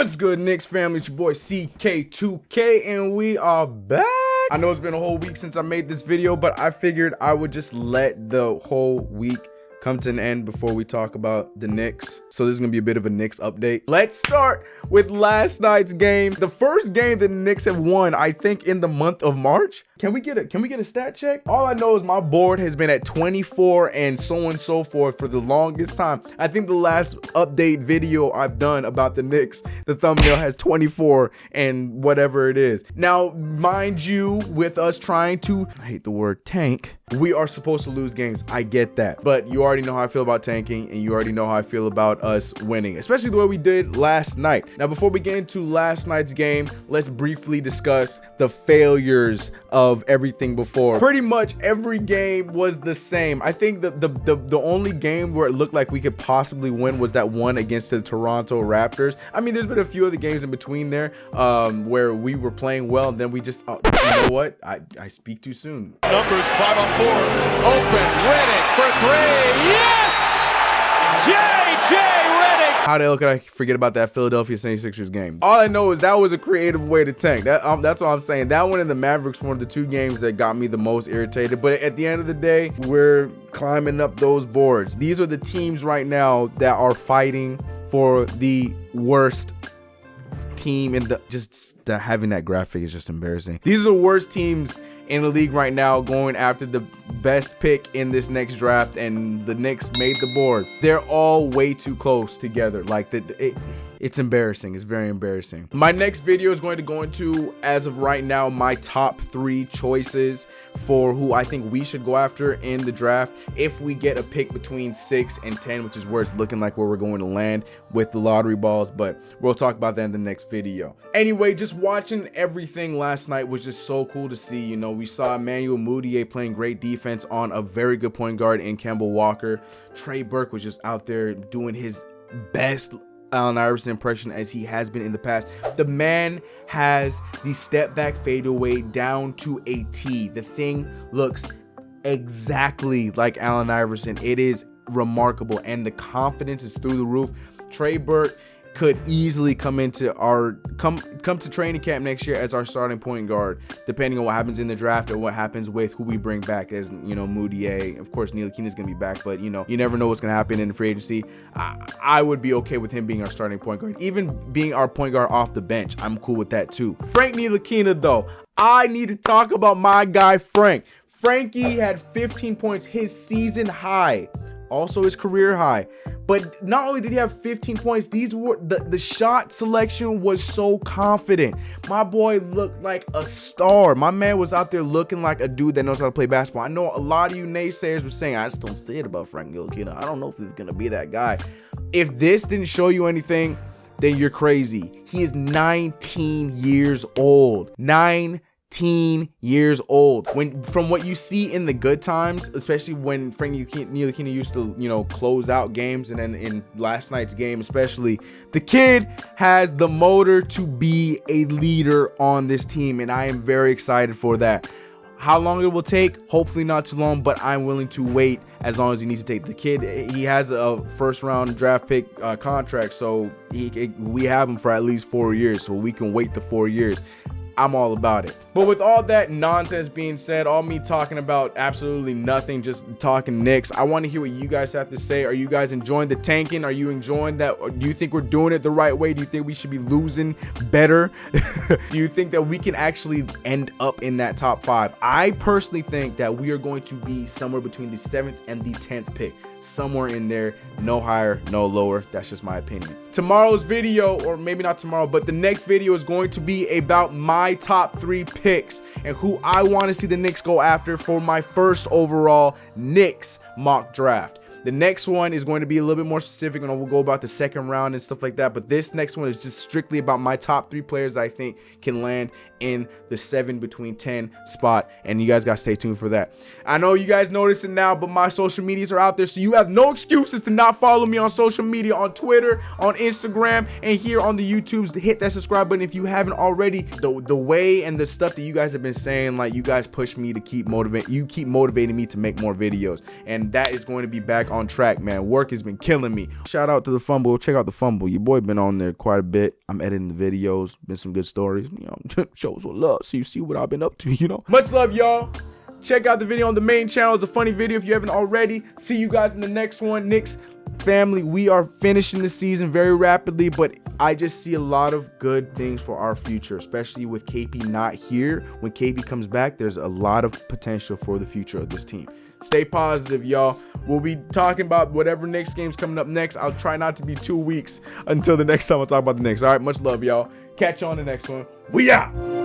What's good, Knicks family? It's your boy CK2K, and we are back. I know it's been a whole week since I made this video, but I figured I would just let the whole week come to an end before we talk about the Knicks. So this is gonna be a bit of a Knicks update. Let's start with last night's game. The first game that the Knicks have won, I think, in the month of March. Can we get a stat check? All I know is my board has been at 24 and so on and so forth for the longest time. I think the last update video I've done about the Knicks, the thumbnail has 24 and whatever it is. Now, mind you, with us trying to, I hate the word tank, we are supposed to lose games. I get that. But you already know how I feel about tanking, and you already know how I feel about us winning, especially the way we did last night. Now, before we get into last night's game, let's briefly discuss the failures of everything before. Pretty much every game was the same. I think the only game where it looked like we could possibly win was that one against the Toronto Raptors. I mean, there's been a few other games in between there where we were playing well, and then we just, you know what? I speak too soon. Numbers 5 on 4. Open, Redick for 3. Yes! J.J. Redick! How the hell could I forget about that Philadelphia 76ers game? All I know is that was a creative way to tank. That's what I'm saying. That one and the Mavericks were one of the two games that got me the most irritated. But at the end of the day, we're climbing up those boards. These are the teams right now that are fighting for the worst team in the having that graphic is just embarrassing. These are the worst teams in the league right now, going after the best pick in this next draft, and the Knicks made the board. They're all way too close together. Like it's embarrassing. It's very embarrassing. My next video is going to go into, as of right now, my top 3 choices for who I think we should go after in the draft if we get a pick between 6 and 10, which is where it's looking like where we're going to land with the lottery balls, but we'll talk about that in the next video. Anyway, just watching everything last night was just so cool to see. You know, we saw Emmanuel Mudiay playing great defense on a very good point guard in Kemba Walker. Trey Burke was just out there doing his best Allen Iverson impression as he has been in the past. The man has the step back fadeaway down to a T. The thing looks exactly like Allen Iverson. It is remarkable, and the confidence is through the roof. Trey Burke could easily come into our come to training camp next year as our starting point guard, depending on what happens in the draft or what happens with who we bring back. As you know, Mudiay, of course, Ntilikina is gonna be back, but you know, you never know what's gonna happen in the free agency. I would be okay with him being our starting point guard, even being our point guard off the bench. I'm cool with that too. Frank Ntilikina, though, I need to talk about my guy Frank. Frankie had 15 points, his season high, also his career high. But not only did he have 15 points, these were the shot selection was so confident. My boy looked like a star. My man was out there looking like a dude that knows how to play basketball. I know a lot of you naysayers were saying, I just don't say it about Frank Ntilikina. I don't know if he's gonna be that guy. If this didn't show you anything, then you're crazy. He is 19 years old. 19 years old. From what you see in the good times, especially when Frank Ntilikina used to, you know, close out games, and then in last night's game especially, the kid has the motor to be a leader on this team, and I am very excited for that. How long it will take, hopefully not too long, but I'm willing to wait as long as he needs to take. The kid, he has a first round draft pick contract, so we have him for at least 4 years, so we can wait the 4 years. I'm all about it. But with all that nonsense being said, all me talking about absolutely nothing, just talking Knicks, I want to hear what you guys have to say. Are you guys enjoying the tanking? Are you enjoying that? Do you think we're doing it the right way? Do you think we should be losing better? Do you think that we can actually end up in that top 5? I personally think that we are going to be somewhere between the 7th and the 10th pick. Somewhere in there, no higher, no lower. That's just my opinion. Tomorrow's video, or maybe not tomorrow, but the next video is going to be about my top 3 picks and who I want to see the Knicks go after for my first overall Knicks mock draft. The next one is going to be a little bit more specific, and we'll go about the second round and stuff like that. But this next one is just strictly about my top 3 players I think can land in the 7 between 10 spot, and you guys got to stay tuned for that. I know you guys notice it now, but my social medias are out there, so you have no excuses to not follow me on social media, on Twitter, on Instagram, and here on the YouTubes. To hit that subscribe button if you haven't already. The way and the stuff that you guys have been saying, like, you guys push me to keep motivating me to make more videos, and that is going to be back on track, man. Work has been killing me. Shout out to the Fumble. Check out the Fumble. Your boy been on there quite a bit. I'm editing the videos. Been some good stories. You know, shows with love, so you see what I've been up to, you know. Much love, y'all. Check out the video on the main channel. It's a funny video if you haven't already. See you guys in the next one. Knicks family, we are finishing the season very rapidly, but I just see a lot of good things for our future, especially with KP not here. When KP comes back, there's a lot of potential for the future of this team. Stay positive, y'all. We'll be talking about whatever Knicks game's coming up next. I'll try not to be 2 weeks until the next time I talk about the Knicks. All right, much love, y'all. Catch you on the next one. We out.